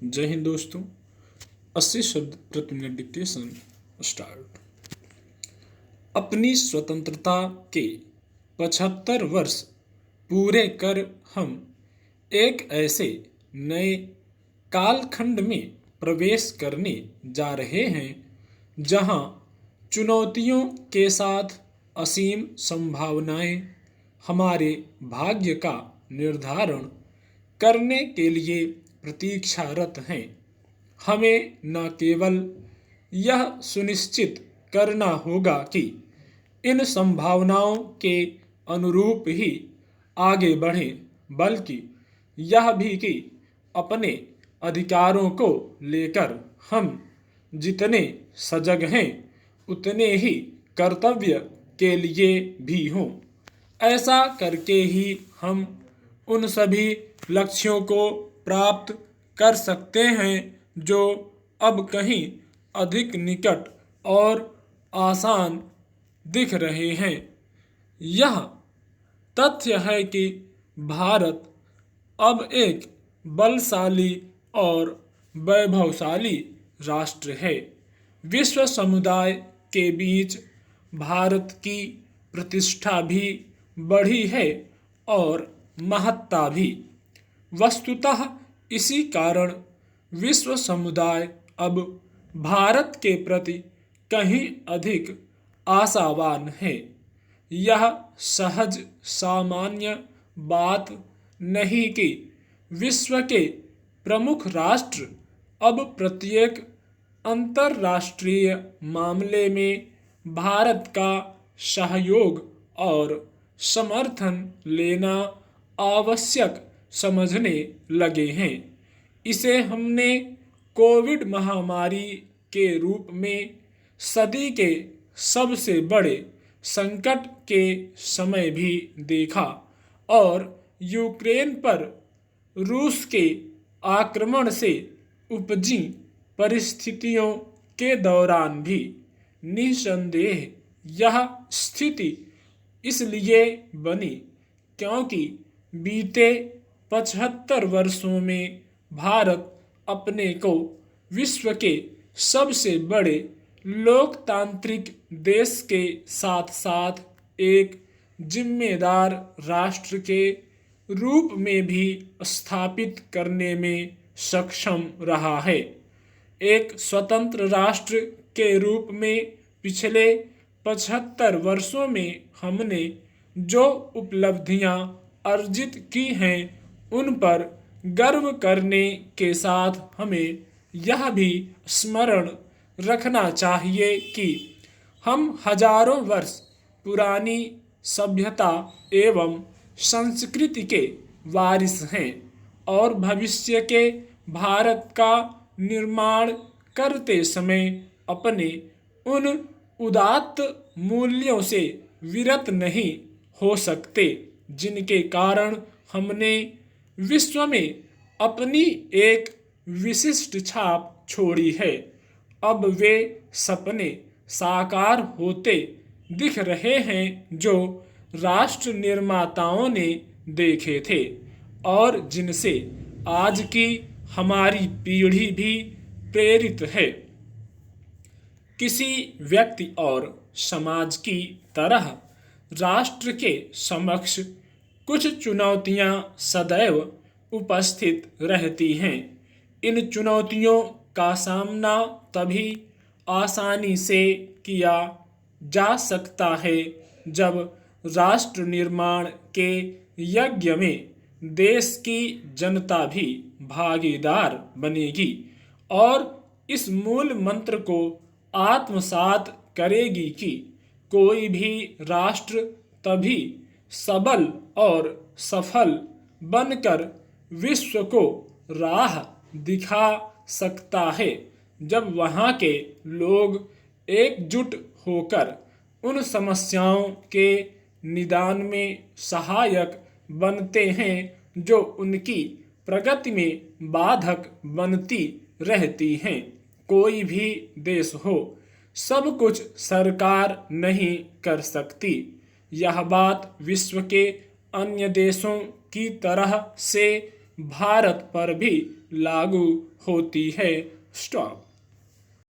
जय हिंद दोस्तों। 80 शब्द प्रति मिनट डिक्टेशन स्टार्ट। अपनी स्वतंत्रता के 75 वर्ष पूरे कर हम एक ऐसे नए कालखंड में प्रवेश करने जा रहे हैं जहां चुनौतियों के साथ असीम संभावनाएं हमारे भाग्य का निर्धारण करने के लिए प्रतीक्षारत हैं। हमें न केवल यह सुनिश्चित करना होगा कि इन संभावनाओं के अनुरूप ही आगे बढ़ें, बल्कि यह भी कि अपने अधिकारों को लेकर हम जितने सजग हैं उतने ही कर्तव्य के लिए भी हों। ऐसा करके ही हम उन सभी लक्ष्यों को प्राप्त कर सकते हैं जो अब कहीं अधिक निकट और आसान दिख रहे हैं। यह तथ्य है कि भारत अब एक बलशाली और वैभवशाली राष्ट्र है। विश्व समुदाय के बीच भारत की प्रतिष्ठा भी बढ़ी है और महत्ता भी। वस्तुतः इसी कारण विश्व समुदाय अब भारत के प्रति कहीं अधिक आशावान है। यह सहज सामान्य बात नहीं कि विश्व के प्रमुख राष्ट्र अब प्रत्येक अंतर्राष्ट्रीय मामले में भारत का सहयोग और समर्थन लेना आवश्यक समझने लगे हैं। इसे हमने कोविड महामारी के रूप में सदी के सबसे बड़े संकट के समय भी देखा और यूक्रेन पर रूस के आक्रमण से उपजी परिस्थितियों के दौरान भी। निसंदेह यह स्थिति इसलिए बनी क्योंकि बीते 75 वर्षों में भारत अपने को विश्व के सबसे बड़े लोकतांत्रिक देश के साथ साथ एक जिम्मेदार राष्ट्र के रूप में भी स्थापित करने में सक्षम रहा है। एक स्वतंत्र राष्ट्र के रूप में पिछले 75 वर्षों में हमने जो उपलब्धियां अर्जित की हैं उन पर गर्व करने के साथ हमें यह भी स्मरण रखना चाहिए कि हम हजारों वर्ष पुरानी सभ्यता एवं संस्कृति के वारिस हैं और भविष्य के भारत का निर्माण करते समय अपने उन उदात्त मूल्यों से विरत नहीं हो सकते जिनके कारण हमने विश्व में अपनी एक विशिष्ट छाप छोड़ी है। अब वे सपने साकार होते दिख रहे हैं जो राष्ट्र निर्माताओं ने देखे थे और जिनसे आज की हमारी पीढ़ी भी प्रेरित है। किसी व्यक्ति और समाज की तरह राष्ट्र के समक्ष कुछ चुनौतियां सदैव उपस्थित रहती हैं। इन चुनौतियों का सामना तभी आसानी से किया जा सकता है जब राष्ट्र निर्माण के यज्ञ में देश की जनता भी भागीदार बनेगी और इस मूल मंत्र को आत्मसात करेगी कि कोई भी राष्ट्र तभी सबल और सफल बनकर विश्व को राह दिखा सकता है जब वहाँ के लोग एकजुट होकर उन समस्याओं के निदान में सहायक बनते हैं जो उनकी प्रगति में बाधक बनती रहती हैं। कोई भी देश हो, सब कुछ सरकार नहीं कर सकती। यह बात विश्व के अन्य देशों की तरह से भारत पर भी लागू होती है। स्टॉप।